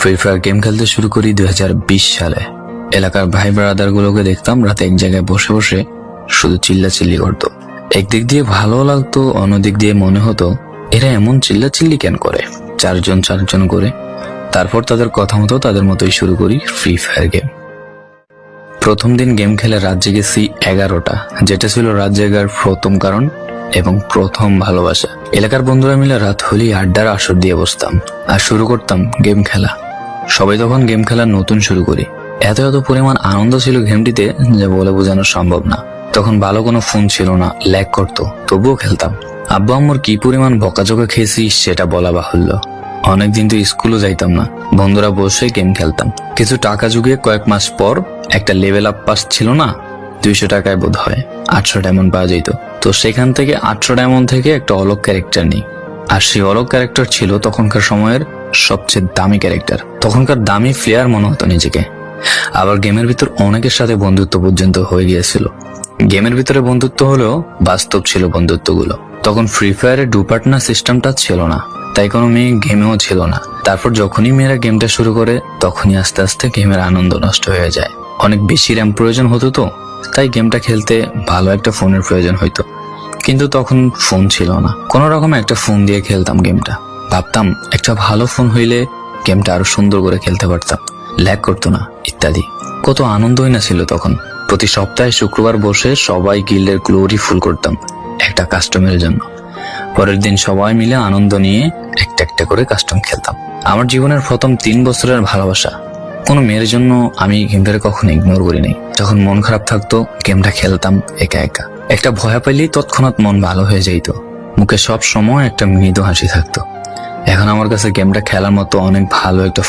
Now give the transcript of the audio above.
Free fire game খেলতে শুরু করি 2020 সালে। এলাকার ভাই ব্রাদার গুলোকে দেখতাম রাতে এক জায়গায় বসে বসে শুধু চিল্লাচিল্লি করতো। একদিক দিয়ে ভালো লাগতো, অন্যদিক দিয়ে মনে হতো এরা এমন চিল্লাচিল্লি কেন করে, চারজন করে। তারপর তাদের কথা মতো তাদের মতোই শুরু করি ফ্রি ফায়ার গেম। প্রথম দিন গেম খেলে রাত জেগেছি 11টা, যেটা ছিল রাত জেগার প্রথম কারণ এবং প্রথম ভালোবাসা। এলাকার বন্ধুরা মিলে রাত হলেই আড্ডার আসর দিয়ে বসতাম আর শুরু করতাম গেম খেলা। সবাই তখন গেম খেলা নতুন শুরু করি। এত পরিমাণ আনন্দ ছিল গেমটিতে যা বলে বোঝানো সম্ভব না। তখন ভালো কোনো ফোন ছিল না, ল্যাগ করতো, তবুও খেলতাম। আব্বু আম্মুর কি পরিমাণ বকাঝকা খেয়েছি সেটা বলা বাহুল্য। অনেকদিন তো স্কুলও যাইতাম না, বন্ধুরা বসে গেম খেলতাম। কিছু টাকা জুগিয়ে কয়েক মাস পর একটা লেভেল আপ পাস ছিল না, 200 টাকায় বোধ হয় 800 ডায়মন্ড পাওয়া যেত। তো সেখান থেকে 800 ডায়মন্ড থেকে একটা অলক ক্যারেক্টার নিই। আর সেই অলক ক্যারেক্টার ছিল তখনকার সময়ের সবচেয়ে দামি ক্যারেক্টার। তখনকার দামি প্লেয়ার মনে হতো নিজেকে। আবার গেমের ভিতর অনেকের সাথে বন্ধুত্ব পর্যন্ত হয়ে গিয়েছিল। গেমের ভিতরে বন্ধুত্ব হলেও বাস্তব ছিল বন্ধুত্বগুলো। তখন ফ্রি ফায়ারে ডু পার্টনার সিস্টেমটা ছিল না, তাই কোনো মেয়ে গেমেও ছিল না। তারপর যখনই মেয়েরা গেমটা শুরু করে তখনই আস্তে আস্তে গেমের আনন্দ নষ্ট হয়ে যায়। অনেক বেশি র্যাম প্রয়োজন হতো, তো তাই গেমটা খেলতে ভালো একটা ফোনের প্রয়োজন হইতো। কিন্তু তখন ফোন ছিল না, কোনো রকম একটা ফোন দিয়ে খেলতাম গেমটা। ভাবতাম একটা ভালো ফোন হইলে গেমটা আরো সুন্দর করে খেলতে পারতাম, ল্যাগ করতো না ইত্যাদি। কত আনন্দই না ছিল তখন। প্রতি সপ্তাহে শুক্রবার বসে সবাই গিল্ডের গ্লোরি ফুল করতাম একটা কাস্টমের জন্য। পরের দিন সবাই মিলে আনন্দ নিয়ে একটা একটা করে কাস্টম খেলতাম। আমার জীবনের প্রথম 3 বছরের ভালোবাসা। কোনো মেয়ের জন্য আমি গেমটাকে কখনো ইগনোর করি নাই। যখন মন খারাপ থাকতো গেমটা খেলতাম একা একা। একটা ভয় পাইলেই তৎক্ষণাৎ মন ভালো হয়ে যাইতো, মুখে সব সময় একটা মৃদু হাসি থাকতো। এখন আমার কাছে গেমটা খেলার মতো অনেক ভালো একটা